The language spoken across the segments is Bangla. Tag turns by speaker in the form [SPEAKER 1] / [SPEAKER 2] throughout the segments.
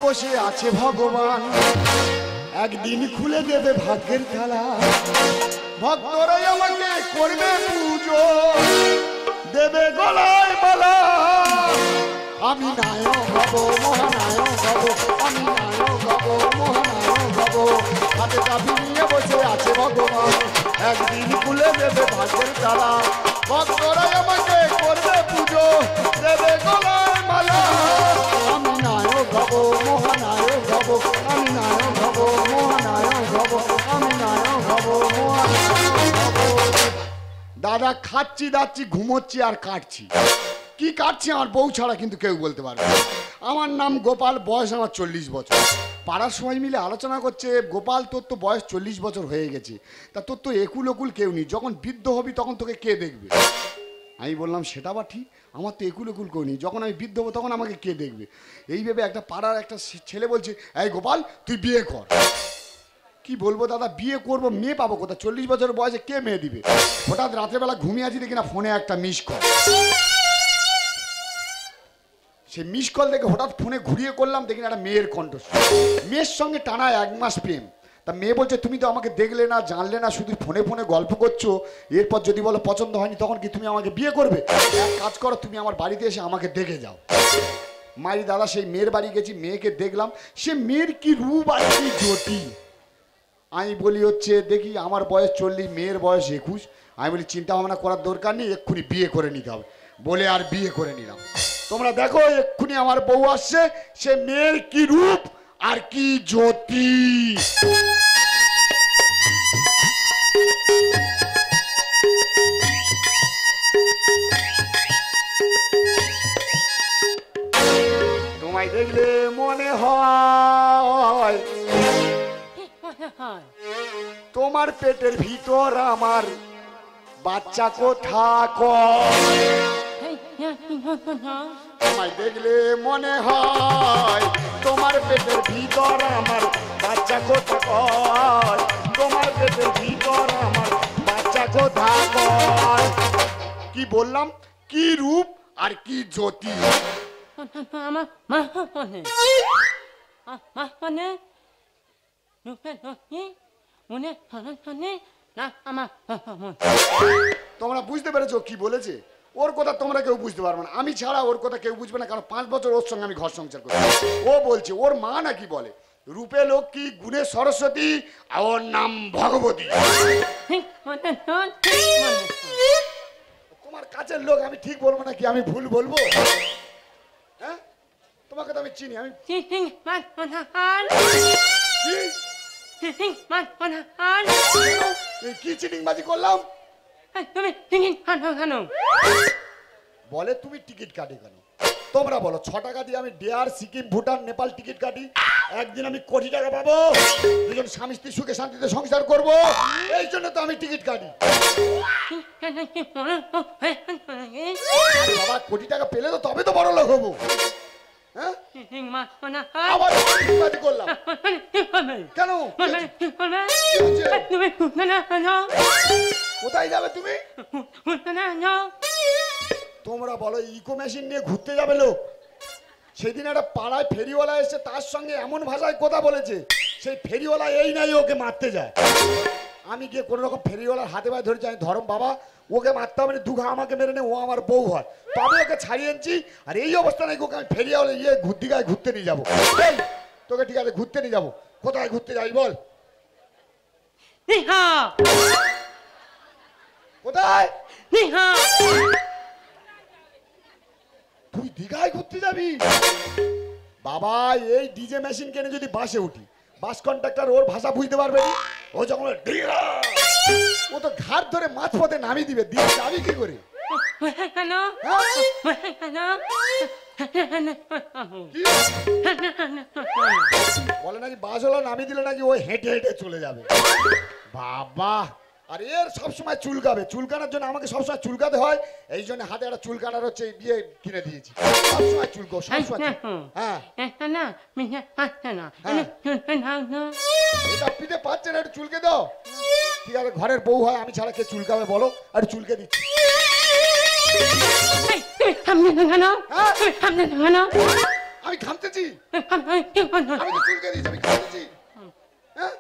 [SPEAKER 1] বসে আছে ভগবান, একদিন খুলে দেবে ভাগ্যের খেলা। ভক্তরাই আমাকে করবে পুজো, দেবে গলায় মালা। আমি নায়ক হব, মহানায়ক হব, আমি নায়ক হব, মহানায়ক হব। হাতে চাবি নিয়ে বসে আছে ভগবান, একদিন খুলে দেবে ভাগ্যের তালা। ভক্তরাই আমাকে করবে পুজো, দেবে গলায় মালা। আমি নায়ক হব, মহানায়ক হব, আমি নায়ক হব, মহানায়ক হব, আমি নায়ক হব, মহানায়ক হব। দাদা খাচ্ছি দাচ্ছি ঘুমোচ্ছি আর কাটছি। কি কাটছি আমার বউ ছাড়া কিন্তু কেউ বলতে পারবে না। আমার নাম গোপাল, বয়স আমার 40 বছর। পাড়ার সবাই মিলে আলোচনা করছে, গোপাল তোর তো বয়স 40 বছর হয়ে গেছে, তা তোর তো একুল ওকুল কেউ নেই, যখন বৃদ্ধ হবি তখন তোকে কে দেখবে? আমি বললাম সেটা বা ঠিক, আমার তো একুল ওকুল কেউ নেই, যখন আমি বৃদ্ধ হবো তখন আমাকে কে দেখবে? এই ভেবে একটা পাড়ার একটা ছেলে বলছে, এই গোপাল তুই বিয়ে কর। কি বলবো দাদা, বিয়ে করবো, মেয়ে পাবো কোথায়? 40 বছরের বয়সে কে মেয়ে দিবে? হঠাৎ রাত্রেবেলা ঘুমিয়ে আছি দেখি না ফোনে একটা মিস কল। সে মিস কল দেখে হঠাৎ ফোনে ঘুরিয়ে করলাম, দেখি না একটা মেয়ের কণ্ঠ। মেয়ের সঙ্গে টানা 1 মাস প্রেম। তা মেয়ে বলছে তুমি তো আমাকে দেখলে না, জানলে না, শুধু ফোনে ফোনে গল্প করছো, এরপর যদি বলো পছন্দ হয়নি তখন কি তুমি আমাকে বিয়ে করবে? এক কাজ করো, তুমি আমার বাড়িতে এসে আমাকে দেখে যাও। মাই দাদা সেই মেয়ের বাড়ি গেছি, মেয়েকে দেখলাম। সে মেয়ের কি রূপ আর কি জ্যোতি। আমি বলি হচ্ছে দেখি আমার বয়স 40, মেয়ের বয়স 21। আমি বলি চিন্তা ভাবনা করার দরকার নেই, এক্ষুনি বিয়ে করে নিতে হবে। বলে আর বিয়ে করে নিলাম। তোমরা দেখো এক্ষুনি আমার বউ আসছে, সে মেয়ের কি রূপ আর কি জ্যোতি। তোমায় দেখলে মনে হয় তোমার পেটের ভিতর আমার বাচ্চা কোথায়। তোমায় দেখলে মনে হয় তোমার পেটের ভিতর আমার বাচ্চা কোথায়, তোমার পেটের ভিতর আমার বাচ্চা কোথায়। কি বললাম? কি রূপ আর কি জ্যোতি। তোমরা বুঝতে পেরেছো কি বলেছে? ওর কথা তোমরা কেউ বুঝতে পারবে না, আমি ছাড়া ওর কথা কেউ বুঝবে না, কারণ 5 বছর ওর সঙ্গে আমি ঘর সংসার করি। ও বলছে ওর মা নাকি বলে রূপে লক্ষ্মী, গুণে সরস্বতী, আর ওর নাম ভগবতী। তোমার কাছের লোক, আমি ঠিক বলবো নাকি আমি ভুল বলবো? হ্যাঁ, তোমাকে তো আমি চিনি। আমি কি চিটিং বাজি করলাম? বলে তুমি টিকিট কাটি কেন? তোমরা বলো 6 টাকা দিয়ে আমি বিহার, সিকিম, ভুটান, নেপাল টিকিট কাটি, একদিন আমি কোটি টাকা পাবো, দুজন স্বামী স্ত্রী সুখে শান্তিতে সংসার করবো, এই জন্য তো আমি টিকিট কাটি। বাবা কোটি টাকা পেলে তো তবে তো বড় লোক হবো। আবার করলাম কেন? কোথায় যাবে তুমি? তোমরা বলো ইকো মেশিন নিয়ে ঘুরতে যাবে লোক। সেদিন একটা পাড়ায় ফেরিওয়ালা এসে তার সঙ্গে এমন ভাষায় কথা বলেছে, সেই ফেরিওয়ালা এই নাই ওকে মারতে যায়। আমি গিয়ে কোনো রকম ফেরিওয়ালার হাতে পায়ে ধরেছি, আমি ধরম বাবা ওকে মারতে হবে না, দুঘা আমাকে মেরে নে, ও আমার বউ হয়, তবে ওকে ছাড়িয়ে আনছি। আর এই অবস্থা নাকি ওকে আমি ফেরিওয়ালা দিঘায় ঘুরতে নিয়ে যাবো। তোকে ঠিক আছে ঘুরতে নিয়ে যাবো। কোথায় ঘুরতে যাই বল? কোথায়? তুই দীঘায় ঘুরতে যাবি? বাবা এই ডিজে মেশিন কেনে যদি বাসে উঠি, বাস কন্ডাক্টর ওর ভাষা বুঝতে পারবে না। ও যখন ও তো ঘাট ধরে মাঝপথে নামিয়ে দিবে, দিয়ে যাবি কি করে? বলে নাকি বাস হলো নামিয়ে দিলে নাকি ওই হেঁটে হেঁটে চলে যাবে। বাবা আর এর সবসময় চুলকাবে, চুলকানোর জন্য আমাকে সবসময় চুলকাতে হয়, এই জন্য হাতে একটা চুলকানার হচ্ছে দিয়ে কিনে দিয়েছি, সবসময় চুলকো সবসময়। হ্যাঁ এটা পিঠে পাচ্ছে না, একটু চুলকে দাও। ঠিক আছে ঘরের বউ হয়, আমি ছাড়া কে চুলকাবে বলো? আর চুলকে দিচ্ছি। আমি খামতেছি, আমি তো চুলকে দিয়েছি, আমি খামতেছি। হ্যাঁ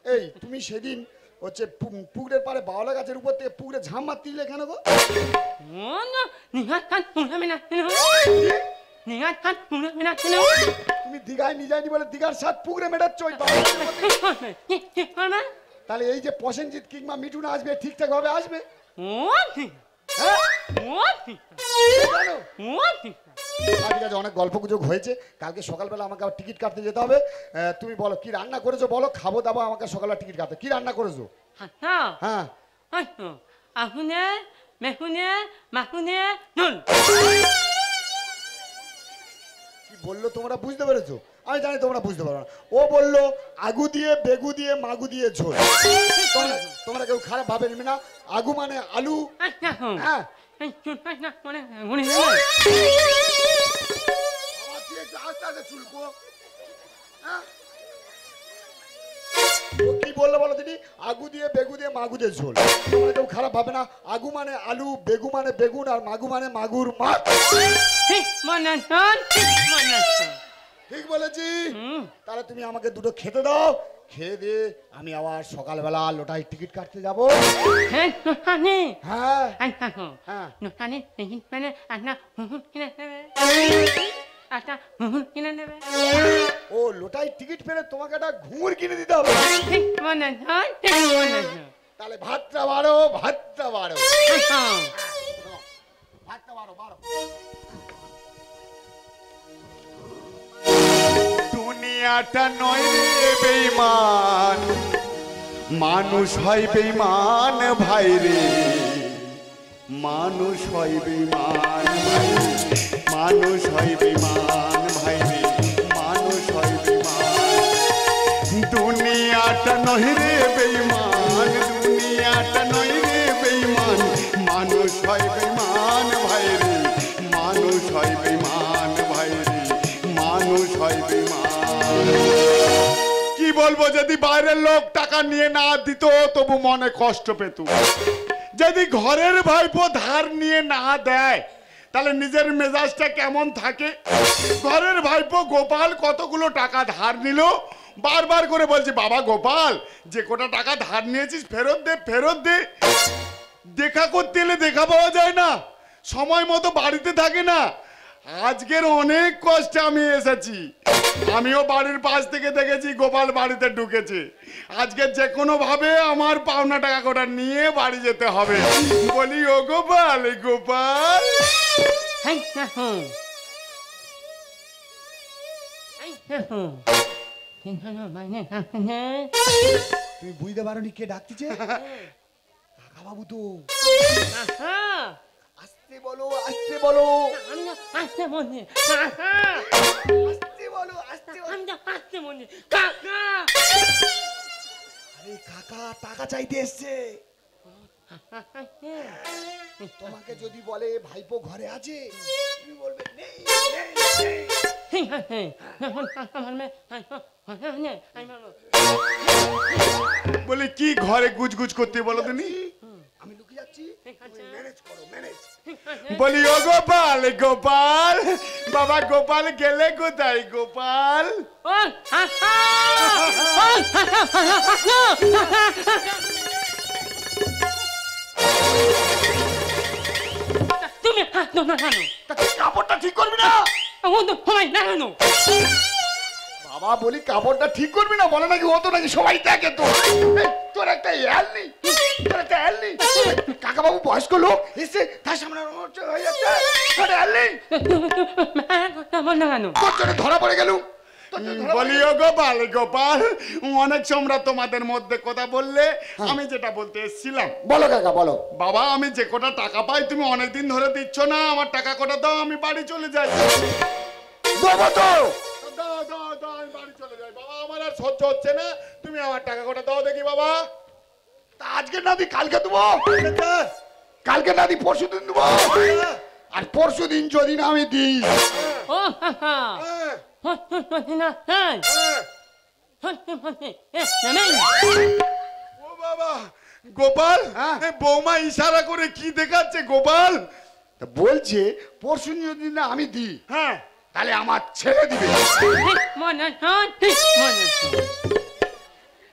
[SPEAKER 1] এই তুমি সেদিন হচ্ছে পুকুরের পাড়ে বাওলা গাছের উপর থেকে পুকুরে ঝাঁপ মারতে দিলে কেন গো? তুমি দীঘায় নিয়ে যায়নি বলে দীঘার সাত পুকুরে মেটাচ্ছ ওই তাহলে এই যে প্রসেনজিৎ কিংবা মিঠুন আসবে ঠিকঠাক ভাবে আসবে? ঠিক আছে, অনেক গল্প গুজব হয়েছে, কালকে সকালবেলা আমাকে আবার টিকিট কাটতে যেতে হবে। তুমি বলো কি রান্না করেছো, বলো খাবো দাবো, আমাকে সকালবেলা টিকিট কাটতে। কি রান্না করেছো? হ্যাঁ কি বললো তোমরা বুঝতে পেরেছো? আমি জানি তোমরা বুঝতে পারো না। ও বললো আগু দিয়ে বেগু দিয়ে মাগু দিয়ে ঝোল। তোমরা কেউ খারাপ ভাবে নিবে না। আগু মানে আলু। হ্যাঁ কি বললো বলো দিদি? আগু দিয়ে বেগু দিয়ে মাগু দিয়ে ঝোল। তোমরা কেউ খারাপ ভাবে না। আগু মানে আলু, বেগু মানে বেগুন, আর মাগু মানে মাগুর মাছ। ঠিক বলেছি? তাহলে তুমি আমাকে দুটো খেতে দাও, খেয়ে দিয়ে আমি আবার সকালবেলা লোটায় টিকিট কাটতে যাবো। ও লোটায় টিকিট পেলে তোমাকে একটা ঘুঙুর কিনে দিতে হবে। তাহলে ভাতটা বাড়ো, ভাতটা বাড়ো, ভাতটা বাড়ো, বাড়ো। দুনিয়াটা নয় রে বেঈমান, মানুষ হয় বেঈমান ভাই রে, মানুষ হয় বেঈমান ভাই রে, মানুষ হয় বেঈমান ভাই রে, মানুষ হয় বেঈমান। দুনিয়াটা নয় রে বেঈমান, দুনিয়াটা নয় রে বেঈমান, মানুষ হয় বেঈমান ভাই রে, মানুষ হয় বেঈমান ভাই রে, মানুষ হয় বেঈমান। কি বলবো, যদি বাইরের লোক টাকা নিয়ে না দিত তবু মনে কষ্ট পেত, যদি ঘরের ভাইপো ধার নিয়ে না দেয় তাহলে নিজের মেজাজটা কেমন থাকে। ঘরের ভাইপো গোপাল কতগুলো টাকা ধার নিল, বারবার করে বলছে বাবা গোপাল যে কোটা টাকা ধার নিয়েছিস ফেরত দে, ফেরত দে। দেখা করতে এলে দেখা পাওয়া যায় না, সময় মতো বাড়িতে থাকে না। আজকের অনেক কষ্টে আমি এসেছি, আমিও বাড়ির পাশ থেকে দেখেছি গোপাল বাড়িতে ঢুকেছে। আজকে যে কোনো ভাবে আমার পাওনা টাকা কোটা নিয়ে বাড়ি যেতে হবে। বলি ও গোপাল, গোপাল তুমি বুঝতে পারো নি কে ডাকতেছে? কাকা বাবু তো। আসতে বলো, আসতে বলো, আসতে বলো, আসতে বলো। আরে কাকা টাকা চাইতে এসছে। তোমাকে যদি বলে ভাইপো ঘরে আছে, তুমি বলবে নেই, বলে কি ঘরে গুজগুজ করতে বলো তুমি? আমি লুকিয়ে যাচ্ছি, ম্যানেজ করো, ম্যানেজ। বলি ও গোপাল, গোপাল বাবা গোপাল গেলে কোথায় গোপাল? তুমি কাপড়টা ঠিক করবি না? বাবা বলি কাপড়টা ঠিক করবি না, বলে নাকি ও তো নাকি সবাই দেখে। তো তোর একটা এল নেই, তোর একটা এল নেই। কাকা বাবু বয়স্ক লোক এসে তার সামনে হয়ে যাচ্ছে, তোর এল নেই। তোর জন্য ধরা পড়ে গেল। বলি ও গোপাল, গোপাল অনেক সময় তোমাদের মধ্যে কথা বললে আমি যেটা বলতে এসেছিলাম। বলো কাকা বলো। বাবা আমি যে কটা টাকা পাই তুমি অনেকদিন ধরে দিচ্ছ না, আমার টাকা কটা দাও, আমি বাড়ি চলে যাই। বাবা তো দাও দাও দাও, আমি বাড়ি চলে যাই। বাবা আমার আর সহ্য হচ্ছে না, তুমি আমার টাকা কটা দাও দেখি। বাবা তা আজকে না দি কালকে দেবো, কালকে না দি পরশু দিন দেবো, আর পরশু দিন যদি না আমি দিই। ও বাবা গোপাল, বৌমা ইশারা করে কি দেখাচ্ছে গোপাল? বলছে পরশু যদি না আমি দিই, হ্যাঁ তাহলে আমার ছেড়ে দিবে।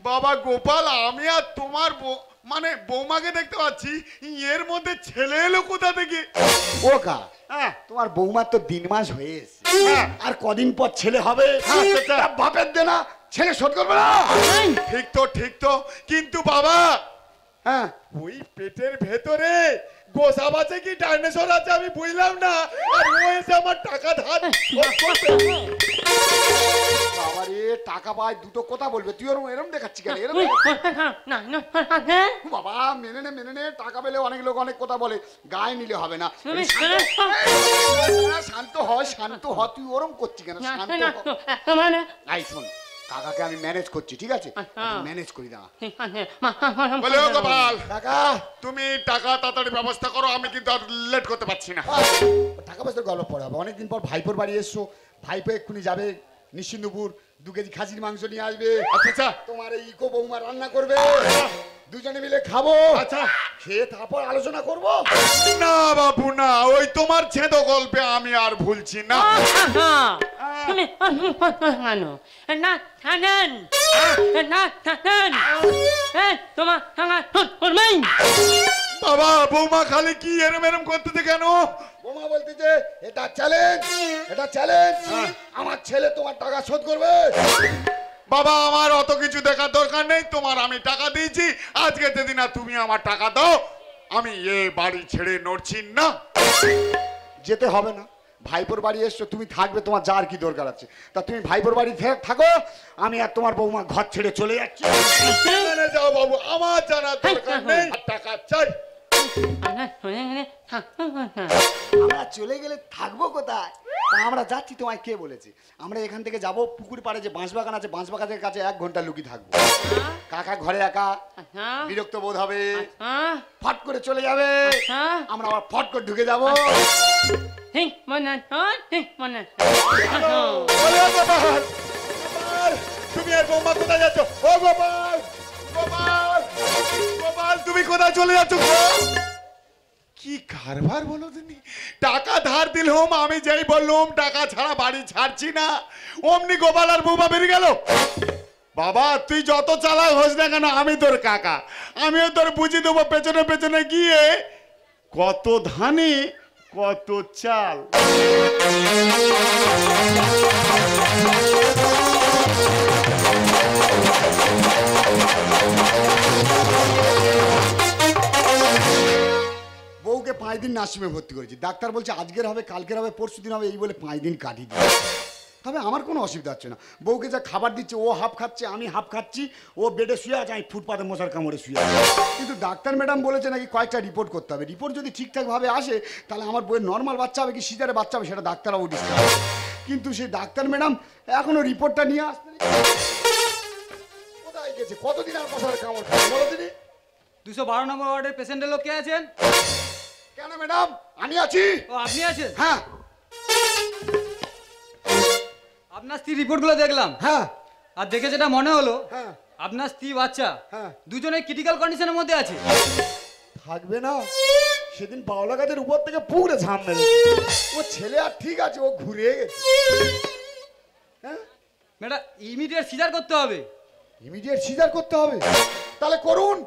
[SPEAKER 2] বাবা গোপাল, আমি আর তোমার মানে বৌমাকে দেখতে পাচ্ছি, এর মধ্যে ছেলে এলো কোথা থেকে?
[SPEAKER 1] ও কা, তোমার বৌমার তো দিন মাস হয়ে এসেছে, আর কদিন পর ছেলে হবে। বাপের দেনা ছেলে শোধ করবে না।
[SPEAKER 2] ঠিক তো, কিন্তু বাবা ওই পেটের ভেতরে গোসাপ আছে কি ডাইনোসর আছে আমি বুঝলাম না, আর ও এসে আমার টাকা ধার
[SPEAKER 1] বাবারে টাকা পায় দুটো কথা বলবে, তুই ওরম এরম দেখাচ্ছি কেন? এরম বাবা মেনে নে, টাকা পেলে অনেক লোক অনেক কথা বলে, গায়ে নিলে হবে না। শান্ত হ, তুই ওরম করছি কেন? শোন, কাকাকে আমি ম্যানেজ করছি, ঠিক আছে? ম্যানেজ করি দাঁড়া।
[SPEAKER 2] বলে ও গোপাল,
[SPEAKER 1] কাকা
[SPEAKER 2] তুমি টাকা তাড়াতাড়ি ব্যবস্থা করো, আমি কিন্তু আর লেট করতে পারছি না।
[SPEAKER 1] টাকা পয়সার গল্প পরে হবে, অনেকদিন পর ভাইপোর বাড়ি এসছো, ভাইপো এক্ষুনি যাবে নিশ্চিন্দপুর, 2 কেজি খাসির মাংস নিয়ে আসবে।
[SPEAKER 2] আচ্ছা,
[SPEAKER 1] তোমার এই ইকো বৌমা রান্না করবে, দুজনে মিলে খাবো।
[SPEAKER 2] আচ্ছা,
[SPEAKER 1] খেয়ে তারপর আলোচনা করবো।
[SPEAKER 2] না বাবু না, ওই তোমার ছেদো গল্পে আমি আর ভুলছি না। বাবা বৌমা খালি কি এরম করতেছে কেন?
[SPEAKER 1] বৌমা বলতেছে এটা চ্যালেঞ্জ, আমার ছেলে তোমার টাকা শোধ করবে।
[SPEAKER 2] বাবা আমার অত কিছু দেখার দরকার নেই, তোমার আমি টাকা দিয়েছি, আজকে যদি না তুমি আমার টাকা দাও আমি এ বাড়ি ছেড়ে নড়ছি না।
[SPEAKER 1] যেতে হবে না, ভাইপোর বাড়ি এসছো, তুমি থাকবে, তোমার যার কি দরকার আছে? তা তুমি ভাইপোর বাড়ি থাকো, আমি আর তোমার বৌমা ঘর ছেড়ে চলে যাচ্ছি।
[SPEAKER 2] যাও বাবু, আমার জানার দরকার নেই, টাকা চাই।
[SPEAKER 1] আমরা চলে গেলে থাকবো কোথায়? আমরা যাচ্ছি, তোমায় কে বলেছে? আমরা এখান থেকে যাবো পুকুর পাড়ে যে বাঁশবাগান আছে, বাঁশবাগানের কাছে 1 ঘন্টা লুকিয়ে থাকবো। কাকা ঘরে একা বিরক্ত বোধ হবে, ফট করে চলে যাবে, আমরা আবার ফট করে ঢুকে যাবো।
[SPEAKER 2] তুমি আর বৌমা কোথায় যাচ্ছ? ও গোপাল, তুমি কোথায় চলে যাচ্ছ? কি কারবার বলো তুমি? টাকা ধার দিলাম, আমি যেই বললাম টাকা ছাড়া বাড়ি ছাড়ছি না, অমনি গোপাল আর বৌমা বেরিয়ে গেল। বাবা তুই যত চালাক হোস না কেন, আমি তোর কাকা, আমিও তোর বুঝিয়ে দেবো পেছনে পেছনে গিয়ে কত ধানে কত চাল।
[SPEAKER 1] বউকে 5 দিন নার্সিংহোমে ভর্তি করেছি, ডাক্তার বলছে আজকের হবে, কালকের হবে, পরশু দিন হবে, এই বলে 5 দিন কাটিয়ে দিই। তবে আমার কোনো অসুবিধা হচ্ছে না, বউকে যা খাবার দিচ্ছে ও হাফ খাচ্ছে, আমি হাফ খাচ্ছি, ও বেডে শুয়ে আছে, আমি ফুটপাতে মশার কামড়ে শুয়ে আছি। কিন্তু ডাক্তার ম্যাডাম বলেছে নাকি কয়েকটা রিপোর্ট করতে হবে, রিপোর্ট যদি ঠিকঠাকভাবে আসে তাহলে আমার বউয়ের নর্মাল বাচ্চা হবে কি সিজারে বাচ্চা হবে সেটা ডাক্তারবাবু ডিসকাস করে। কিন্তু সেই ডাক্তার ম্যাডাম এখনো রিপোর্টটা নিয়ে আসতে কোথায় গেছে? কতদিন আর মশার কামড় খাবে বলো দিদি?
[SPEAKER 3] 212 নম্বর ওয়ার্ডের পেশেন্টের লোক কে আছেন?
[SPEAKER 1] কেন ম্যাডাম? আমি আছি।
[SPEAKER 3] ও আপনি আছেন?
[SPEAKER 1] হ্যাঁ।
[SPEAKER 3] আপনার স্ত্রী রিপোর্টগুলো দেখলাম,
[SPEAKER 1] হ্যাঁ,
[SPEAKER 3] আর দেখে যেটা মনে হলো
[SPEAKER 1] হ্যাঁ,
[SPEAKER 3] আপনার স্ত্রী বাচ্চা
[SPEAKER 1] হ্যাঁ,
[SPEAKER 3] দুজনেই ক্রিটিক্যাল কন্ডিশনের মধ্যে আছে।
[SPEAKER 1] থাকবে না? সেদিন বাউলা গাছের উপর থেকে পুরো ঝাম মেরে ও ছেলে আর ঠিক আছে, ও ঘুরে গেছে। হ্যাঁ
[SPEAKER 3] ম্যাডাম ইমিডিয়েট সিজার করতে হবে।
[SPEAKER 1] ইমিডিয়েট সিজার করতে হবে? তাহলে করুন।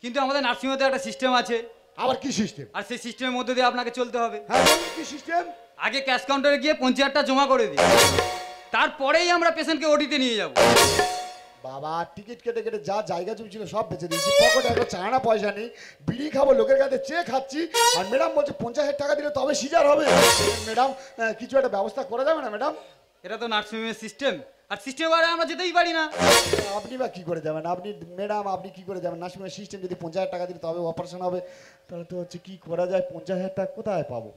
[SPEAKER 3] কিন্তু আমাদের নার্সিংহোমে একটা সিস্টেম আছে।
[SPEAKER 1] আবার কি সিস্টেম?
[SPEAKER 3] আর সেই সিস্টেমের মধ্যে দিয়ে আপনাকে চলতে হবে।
[SPEAKER 1] হ্যাঁ বলুন কি সিস্টেম?
[SPEAKER 3] আগে ক্যাশ কাউন্টারে গিয়ে 50,000 জমা করে দিই, তারপরেই আমরা পেশেন্টকে ওটিতে নিয়ে যাব।
[SPEAKER 1] বাবা টিকিট কেটে কেটে যা জায়গা জমি ছিল সব বেঁচে দিয়েছি, পকেটে একটা চানা পয়সা নেই, বিড়ি খাবো লোকের কাছে চেয়ে খাচ্ছি, আর ম্যাডাম বলছে 50,000 টাকা দিলে তবে সিজার হবে। ম্যাডাম কিছু একটা ব্যবস্থা করা যাবে না ম্যাডাম?
[SPEAKER 3] এটা তো নার্সিংহোমের সিস্টেম, আর সিস্টেমের বাইরে আমরা যেতেই পারি না।
[SPEAKER 1] আপনি বা কি করে যাবেন? আপনি ম্যাডাম আপনি কি করে যাবেন? নার্সিংহোমের সিস্টেম যদি 50,000 টাকা দিলে তবে অপারেশন হবে, তাহলে তো হচ্ছে কি করা যায়? 50,000 টাকা কোথায় পাবো?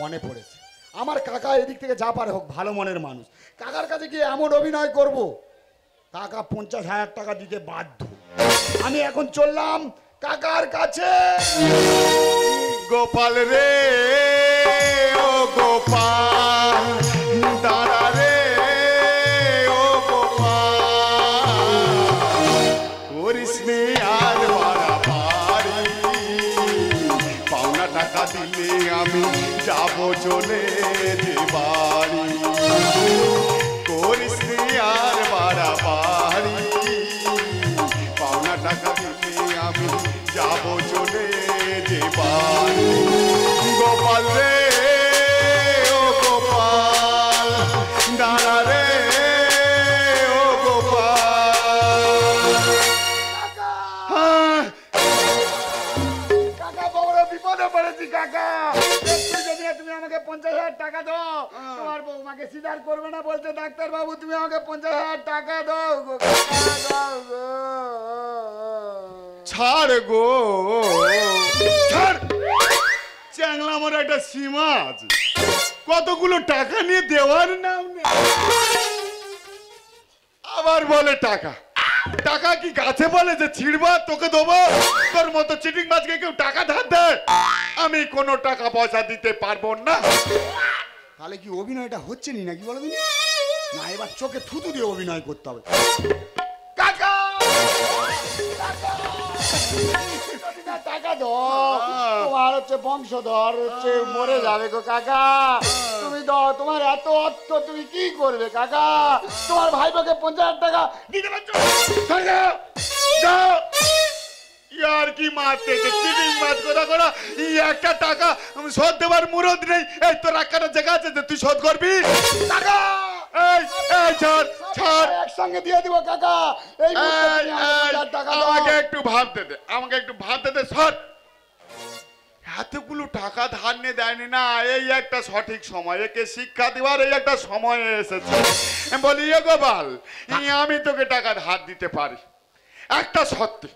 [SPEAKER 1] মনে পড়েছে, আমার কাকা এদিক থেকে যা পারে হোক, ভালো মনের মানুষ, কাকার কাছে গিয়ে এমন অভিনয় করব কাকা 50,000 টাকা দিতে বাধ্য। আমি এখন চললাম কাকার কাছে।
[SPEAKER 2] গোপাল রে ও গোপাল, দাদা রে ও গোপাল, করিস নে আর বাড়াবাড়ি, পাওনা টাকা দিলে আমি যাবো চলে যে ছাড়া রে ও গোপাল। হ্যাঁ,
[SPEAKER 1] কাকা বড় বিপদে পড়েছি কাকা। একটু যদি না তুমি আমাকে 50,000 টাকা দাও, তোমার বৌমাকে সিজার করবে না বলছে ডাক্তার বাবু, তুমি আমাকে 50,000 টাকা দাও গো কাকা, দাও গো।
[SPEAKER 2] ছাড় গো ছাড়, চ্যাংলা আমার একটা সীমা আছে, কতগুলো টাকা নিয়ে দেওয়ার নাম নেই। আবার বলে টাকা, টাকা কি গাছে বলে যে ছিড়বা তোকে দেবো? তোর মতো চিটিং মাছকে কেউ টাকা ধার দেয়? আমি কোনো টাকা পয়সা দিতে পারবো না।
[SPEAKER 1] তাহলে কি অভিনয়টা হচ্ছে নি নাকি বলো দিনি? না এবার চোখে থুতু দিয়ে অভিনয় করতে হবে। কাকা টাকা দাও, তোমার হচ্ছে বংশধর হচ্ছে মরে যাবে গো কাকা। তুমি দাও, তোমার এত অর্থ তুমি কি করবে কাকা? তোমার ভাইপোকে 50,000 টাকা দিতে পারছো?
[SPEAKER 2] ইয়ার কি মারতে চিটিং মাছ কথা করা, এই একটা টাকা আমি শোধ দেবার মুরদ নেই। এই তোর একটা জায়গা আছে যে তুই শোধ করবি?
[SPEAKER 1] টাকা
[SPEAKER 2] এই এই ছাড় ছাড়,
[SPEAKER 1] একসঙ্গে দিয়ে দিব কাকা। এই মুহূর্তে তুমি আমাকে 50,000 টাকা দাও।
[SPEAKER 2] আমাকে একটু ভাবতে দে, আমাকে একটু ভাবতে দে। সর, এতগুলো টাকা ধার নিয়ে দেয়নি না, এই একটা সঠিক সময়, একে শিক্ষা দেওয়ার এই একটা সময় এসেছে। আমি বলি এ গোপাল, আমি তোকে টাকা ধার দিতে পারি একটা শর্তে।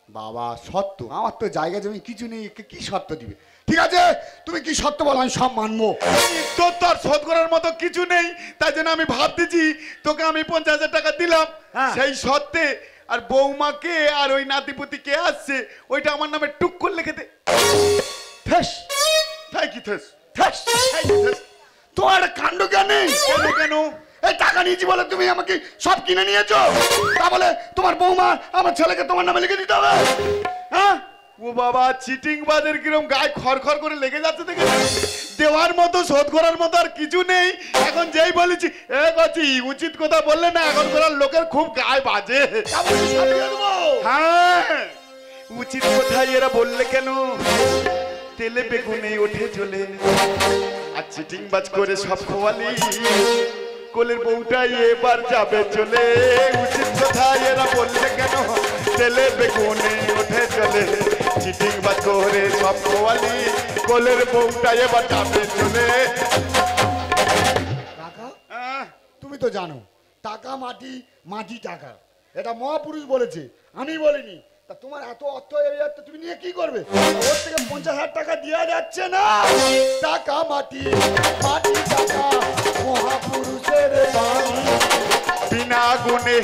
[SPEAKER 1] বাবা সত্য, আমার তো জায়গা জমি কিছু নেই, একে কি শর্ত দিবে? ঠিক আছে তুমি কি শর্ত বলো, আমি সব মানবো।
[SPEAKER 2] তোর তো আর শোধ করার মতো কিছু নেই, তাই জন্য আমি ভাবতেছি তোকে আমি 50,000 টাকা দিলাম,
[SPEAKER 1] হ্যাঁ।
[SPEAKER 2] সেই শর্তে আর বৌমাকে আর ওই নাতিপুতি কে আসছে ওইটা আমার নামে টুক করে লিখে দে।
[SPEAKER 1] ফেস
[SPEAKER 2] তাই কি থেস?
[SPEAKER 1] ফেস, তোমার একটা কাণ্ড জ্ঞান নেই।
[SPEAKER 2] কেন কেন?
[SPEAKER 1] এই টাকা নিয়েছি বলে তুমি আমাকে সব কিনে নিয়েছো, তা বলে তোমার বৌমা আমার ছেলেকে তোমার নামে লিখে দিতে হবে? হ্যাঁ
[SPEAKER 2] ও বাবা, চিটিং বাজের কিরম গায়ে খড়খড় করে লেগে যাচ্ছে দেখে, দেওয়ার মতো শোধ করার মতো আর কিছু নেই। এখন যেই বলেছি এ গছি উচিত কথা বললে না, এখন করার লোকের খুব গায়ে বাজে। হ্যাঁ, উচিত কোথায় এরা বললে কেন? তেলে বেগুনে ওঠে চলে, আর চিটিং বাজ করে সব খোয়ালি, কোলের বউটাই এবার যাবে চলে। উচিত কোথায় এরা বললে কেন? তেলে বেগুনে ওঠে চলে, চিটিং বাজ করে সব খোয়ালি, কোলের বউটাই এবার যাবে চলে।
[SPEAKER 1] কাকা
[SPEAKER 2] আহ,
[SPEAKER 1] তুমি তো জানো টাকা মাটি, মাটি টাকা, এটা মহাপুরুষ বলেছে, আমি বলিনি। তা তোমার এত অর্থ এই অর্থ তুমি নিয়ে কি করবে? ওর থেকে 50,000 টাকা দেওয়া যাচ্ছে না। টাকা মাটি, মাটি টাকা, মহাপুরুষের বাণী।
[SPEAKER 2] বিনা গুণে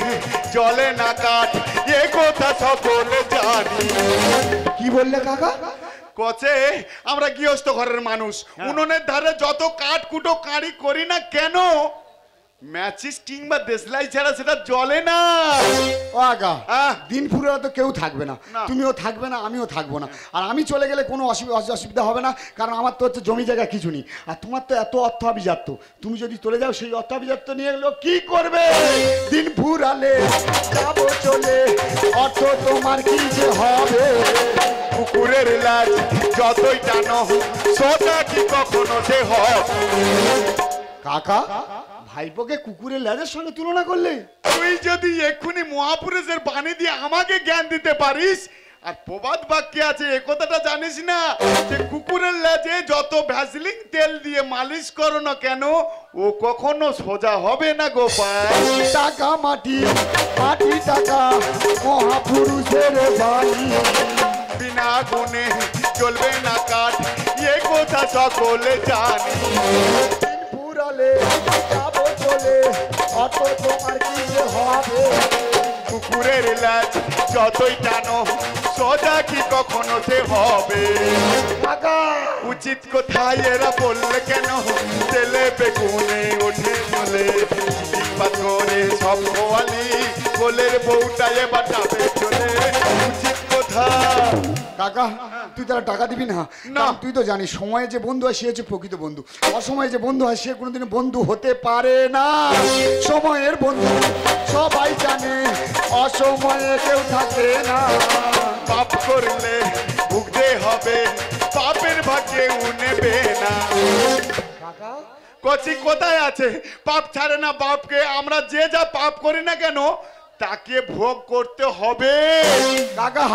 [SPEAKER 2] জলে না কাঠ, এ কথা সকলে জানি।
[SPEAKER 1] কি বললে কাকা?
[SPEAKER 2] কচে আমরা গৃহস্থ ঘরের মানুষ, উনুনের ধারে যত কাঠ কুটো কাঁড়ি করি না কেন, ম্যাচিস কিংবা দেশলাই ছাড়া সেটা জ্বলে না।
[SPEAKER 1] ও আগা দিন ফুরালে তো কেউ থাকবে না,
[SPEAKER 2] না।
[SPEAKER 1] তুমিও থাকবে না, আমিও থাকবো না। আর আমি চলে গেলে কোনো অসুবিধা হবে না, কারণ আমার তো হচ্ছে জমি জায়গা কিছু নেই। আর তোমার তো এত অর্থ আভিজাত্য, তুমি যদি চলে যাও সেই অর্থ আভিজাত্য নিয়ে গেলো কি করবে? দিন ফুরালে যাবো চলে, অর্থ তোমার কি যে হবে?
[SPEAKER 2] কুকুরের লাজ যতই টানো, সোজা কি কখনো সে হয়?
[SPEAKER 1] কাকা ভাইপোকে কুকুরের লেজের সঙ্গে তুলনা করলে?
[SPEAKER 2] তুই যদি এক্ষুনি মহাপুরুষের বাণী দিয়ে আমাকে জ্ঞান দিতে পারিস, আর প্রবাদ বাক্যে আছে এ কথাটা জানিস না যে কুকুরের লেজে যত ভ্যাসলিন তেল দিয়ে মালিশ করো না কেন, ও কখনো সোজা হবে না গোপাল।
[SPEAKER 1] টাকা মাটি, মাটি টাকা, মহাপুরুষের বাণী।
[SPEAKER 2] বিনা গুণে চলবে না কাঠ, এ কথা সকলে জানি।
[SPEAKER 1] দিন ফুরালে যাবো চলে, অত তোমার কি যে হবে?
[SPEAKER 2] কুকুরের লাজ যতই টানো, সোজা কি কখনো সে হবে?
[SPEAKER 1] কাকা
[SPEAKER 2] উচিত কোথায় এরা বললে কেন? তেলে বেগুনে ওঠে চলে, চিৎপাত করে সব খোয়ালি, কোলের বউটা এবার যাবে চলে। উচিত কোথায়?
[SPEAKER 1] কাকা তুই তারা টাকা দিবি না?
[SPEAKER 2] না।
[SPEAKER 1] তুই তো জানিস সময়ে যে বন্ধু হয় সে হচ্ছে প্রকৃত বন্ধু, অসময়ে যে বন্ধু হয় সে কোনোদিন বন্ধু হতে পারে না। সময়ের বন্ধু সবাই জানে, অসময়ে কেউ থাকে না।
[SPEAKER 2] পাপ করলে ভুগতে হবে, পাপের ভাগ কেউ নেবে না।
[SPEAKER 1] কাকা
[SPEAKER 2] কচি কোথায় আছে? পাপ ছাড়ে না বাপকে। আমরা যে যা পাপ করি না কেন তাকে ভোগ করতে হবে।
[SPEAKER 1] কাকা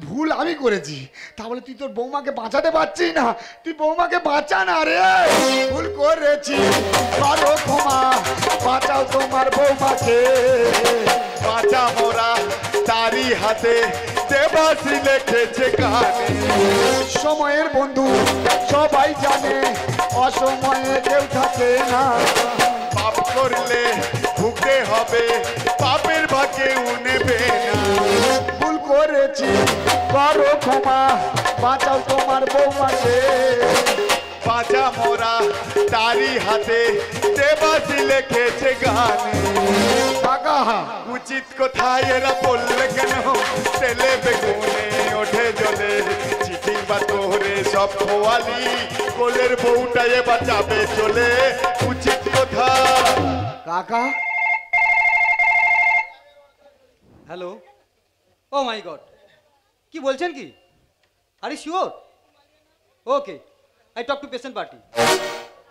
[SPEAKER 1] ভুল আমি করেছি, তাহলে তুই তোর বৌমাকে বাঁচাতে পারছিস না, তুই বৌমাকে বাঁচা না রে। ভুল করেছি, করো ক্ষমা, বাঁচাও তোমার বৌমাকে।
[SPEAKER 2] বাঁচা মোরা তারি হাতে, দেবাসী লিখেছে গানে।
[SPEAKER 1] সময়ের বন্ধু সবাই জানে, অসময়ে কেউ থাকে না।
[SPEAKER 2] পাপ করলে ভুগতে হবে, পাপের ভাগ কেউ নেবে না।
[SPEAKER 1] ভুল করেছি, করো ক্ষমা, বাঁচাও তোমার বৌমাকে।
[SPEAKER 2] বাঁচা মোরা তারি হাতে, দেবাসী লিখেছে গানে।
[SPEAKER 1] কাকা
[SPEAKER 2] উচিত কোথায় এরা বললে কেন? তেলে বেগুনে ওঠে জ্বলে, চিঠিং বা তোরে সব খোয়ালি, কোলের বউটা এবার যাবে চলে। উচিত কোথায়?
[SPEAKER 1] কাকা
[SPEAKER 3] হ্যালো, ও মাই গড, কি বলছেন কি? Are you sure? Okay, I talk to patient party.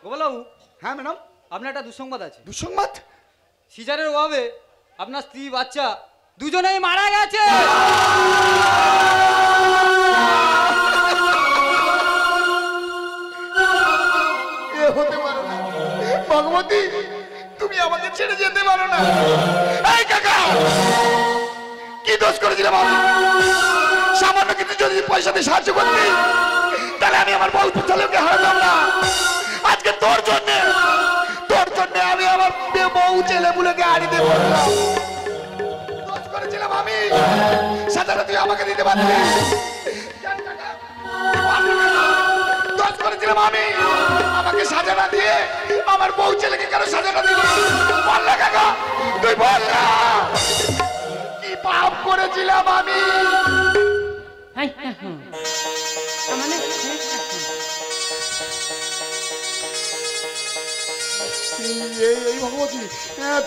[SPEAKER 3] গোপালবাবু,
[SPEAKER 1] হ্যাঁ ম্যাডাম।
[SPEAKER 3] আপনার একটা দুঃসংবাদ আছে।
[SPEAKER 1] দুঃসংবাদ?
[SPEAKER 3] সিজারের অভাবে আপনার স্ত্রী বাচ্চা দুজনেই মারা গেছে।
[SPEAKER 1] এ হতে পারে না ভগবতী, তুমি আমাকে ছেড়ে যেতে পারো না। এই কাকা, কি দোষ করেছিলাম আমি? সামান্য কিছু যদি পয়সা দিয়ে সাহায্য করতে, তাহলে আমি আমার বউ ছেলেকে হারাতাম না। আজকে তোর জন্য আমি আমার বউ ছেলেগুলোকে হারিয়ে পড়লাম। দোষ করেছিলাম আমি, সাজাটা তুই আমাকে দিতে পারবি। দোষ করেছিলাম আমি, আমাকে সাজাটা দিয়ে আমার বউ ছেলেকে কেন সাজাটা দিল? বল না কাকা, তুই বল না কি পাপ করেছিলাম আমি? এই ভগবতী,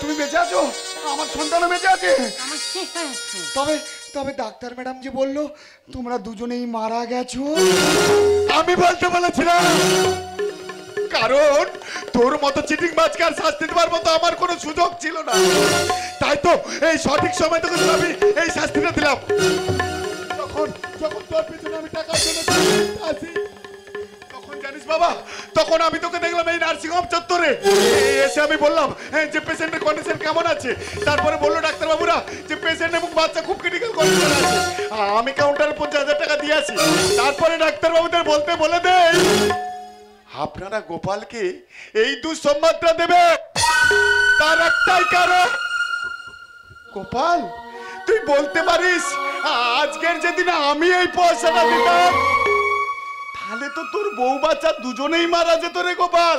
[SPEAKER 1] তুমি বেঁচে আছো? আমার সন্তানও বেঁচে আছে? তবে তবে ডাক্তার ম্যাডাম যে বললো তোমরা দুজনেই মারা গেছো।
[SPEAKER 2] আমি বলতে বলেছিলাম, কারণ তোর মতো চিটিং বাজকার শাস্তি দেওয়ার মতো আমার কোনো সুযোগ ছিল না। তাই তো এই সঠিক সময় তোকে আমি এই শাস্তিটা দিলাম। যখন যখন তোর পিছনে আমি টাকা জন্য আসি, তখন জানিস বাবা, তখন আমি তোকে দেখলাম এই নার্সিং হোম চত্বরে। এসে আমি বললাম যে পেশেন্টের কন্ডিশন কেমন আছে। তারপরে বললো ডাক্তারবাবুরা যে পেশেন্ট এবং বাচ্চা খুব ক্রিটিক্যাল কন্ডিশন আছে। আমি কাউন্টারে 50,000 টাকা দিয়ে আসি। তারপরে ডাক্তারবাবুদের বলতে বলে দেই, আপনারা গোপালকে এই দুঃসংবাদটা দেবে, তার একটাই কারণ, গোপাল তুই বলতে পারিস আজকের যেদিন আমি এই পয়সাটা দিতাম, তাহলে তো তোর বউ বাচ্চা দুজনেই মারা যেত রে গোপাল।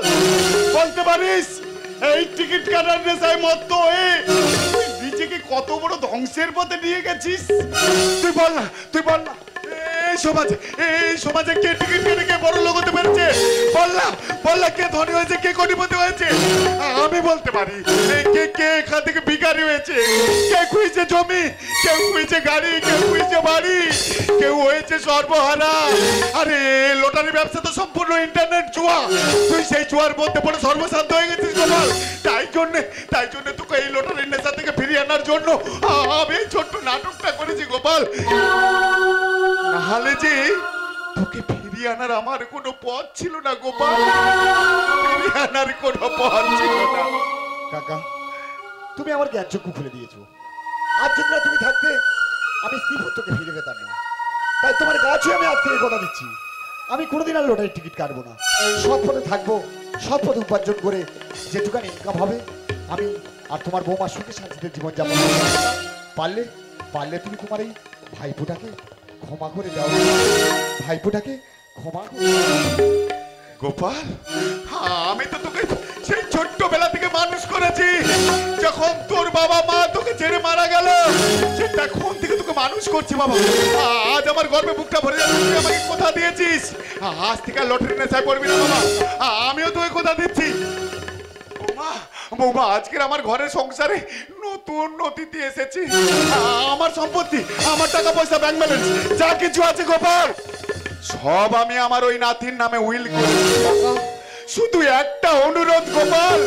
[SPEAKER 2] বলতে পারিস এই টিকিট কাটার নেশায় মত্ত হয়ে তুই নিজেকে কত বড় ধ্বংসের পথে নিয়ে গেছিস? তুই বল না, তুই বল না, এই সমাজে কে টিকিট কেটে কে বড় লোক হতে পেরেছে? বল না কে ধনী হয়েছে, কে কোটিপতি হয়েছে? আমি বলতে পারি কে কে এখান থেকে ভিখারি হয়েছে, কে খুঁজছে জমি, কেউ খুঁজছে গাড়ি, কেউ খুঁজছে বাড়ি, কেউ হয়েছে সর্বহারা। আরে লটারি ব্যবসা তো সম্পূর্ণ ইন্টারনেট জুয়া। তুই সেই জুয়ার মধ্যে পড়ে সর্বশান্ত হয়ে গেছিস গোপাল। তাই জন্য তোকে এই লটারির নেশা থেকে ফিরিয়ে আনার জন্য আমি এই ছোট্ট নাটকটা করেছি গোপাল। নাহলে যে তোকে ফিরিয়ে আনার আমার কোনো পথ ছিল না গোপাল, ফিরিয়ে আনার কোনো পথ ছিল না।
[SPEAKER 1] কাকা তুমি আমার জ্ঞান চক্ষু খুলে দিয়েছো। আজ যেদিন তুমি থাকতে আমি স্ত্রীপুত্রকে ফিরে পেতাম না। তাই তোমার কাছে আমি আজ থেকে কথা দিচ্ছি, আমি কোনোদিন আর লটারির টিকিট কাটবো না। সৎ পথে থাকবো, সৎ পথে উপার্জন করে যেটুকানি ইনকাম হবে আমি আর তোমার বৌমা সুখে শান্তিতে জীবনযাপন করবো। পারলে তুমি তোমার এই ভাইপোটাকে ক্ষমা করে দাও, ভাইপোটাকে ক্ষমা করে দাও।
[SPEAKER 2] গোপাল, আমি তো তোকে সেই ছোট্টবেলা থেকে মানুষ করেছি। যখন তোর বাবা মা তোকে ছেড়ে মারা গেল, সে তখন থেকে তোকে মানুষ করছি বাবা। আজ আমার গর্বে বুকটা ভরে যাচ্ছে, তুই আমাকে কথা দিয়েছিস। আজ থেকে লটারি নেশায় পড়বি না বাবা, আমিও তোকে কথা দিচ্ছি। বৌমা আজকের আমার ঘরের সংসারে নতুন অতিথি এসেছে। আমার সম্পত্তি, আমার টাকা পয়সা, ব্যাংক ব্যালেন্স যা কিছু আছে গোপাল, সব আমি আমার ওই নাতির নামে উইল করেছি। শুধু একটা অনুরোধ গোপাল,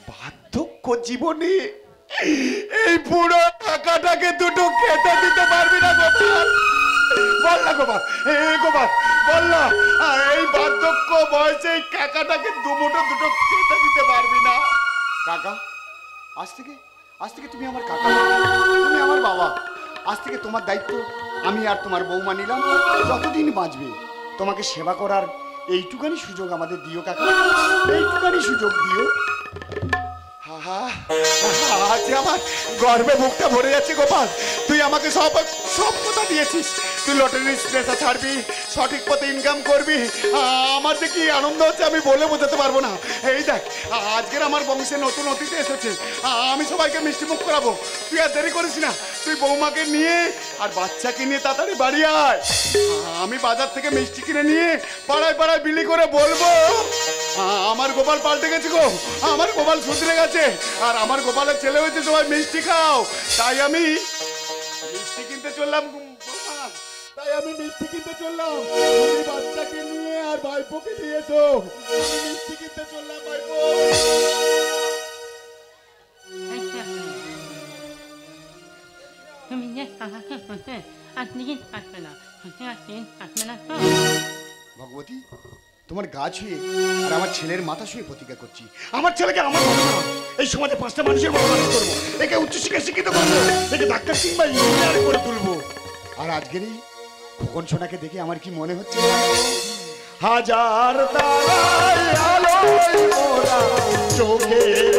[SPEAKER 2] বার্ধক্য জীবনে এই পুরো টাকাটাকে দুটো খেতে দিতে পারবি না গোপাল? বল না গোপাল, গোপাল বল না, এই বার্ধক্য বয়সে এই কাকাটাকে দুটো খেতে দিতে পারবি না?
[SPEAKER 1] কাকা, আজ থেকে তুমি আমার কাকা, তুমি আমার বাবা। আজ থেকে তোমার দায়িত্ব আমি আর তোমার বৌমা নিলাম। যতদিন বাঁচবে তোমাকে সেবা করার এইটুখানি সুযোগ আমাদের দিও কাকা, এইটুখানি সুযোগ দিও।
[SPEAKER 2] আজ আমার গর্বে মুখটা ভরে যাচ্ছে গোপাল। তুই আমাকে সব কথা দিয়েছিস। তুই লটারির নেশা ছাড়বি, সঠিক পথে ইনকাম করবি। আমার যে কি আনন্দ হচ্ছে আমি বলে বোঝাতে পারবো না। এই দেখ, আজকের আমার বংশে নতুন অতিথি এসেছে, আমি সবাইকে মিষ্টি মুখ করাবো। তুই আর দেরি করিস না, তুই বৌমাকে নিয়ে আর বাচ্চাকে নিয়ে তাড়াতাড়ি বাড়ি আয়। আমি বাজার থেকে মিষ্টি কিনে নিয়ে পাড়ায় পাড়ায় বিলি করে বলবো আমার গোপাল পাল্টে গেছে গো, আমার গোপাল শুধরে গেছে, আর আমার গোপালের ছেলে হয়েছে, সবাই মিষ্টি খাও। তাই আমি মিষ্টি কিনতে চললাম, তুমি বাচ্চাকে নিয়ে আর ভাইপোকে নিয়ে এসো। আমি মিষ্টি কিনতে চললাম ভাইপো।
[SPEAKER 4] তুমি যে কাকাকে বলতে আর দিন আসবে না, আসবে না তো।
[SPEAKER 1] ভগবতী, তোমার গা ছুঁয়ে আর আমার ছেলের মাথা ছুঁয়ে প্রতিজ্ঞা করছি, আমার ছেলেকে আমার মতো না, এই সমাজে 5টা মানুষের মতো মানুষ করবো, একে উচ্চশিক্ষায় শিক্ষিত করবো, একে ডাক্তার কিংবা ইঞ্জিনিয়ার করে তুলবো। আর আজকের এই খোকন সোনাকে দেখে আমার কি মনে হচ্ছে, হাজার তারায় আলোয় মোরা চোখের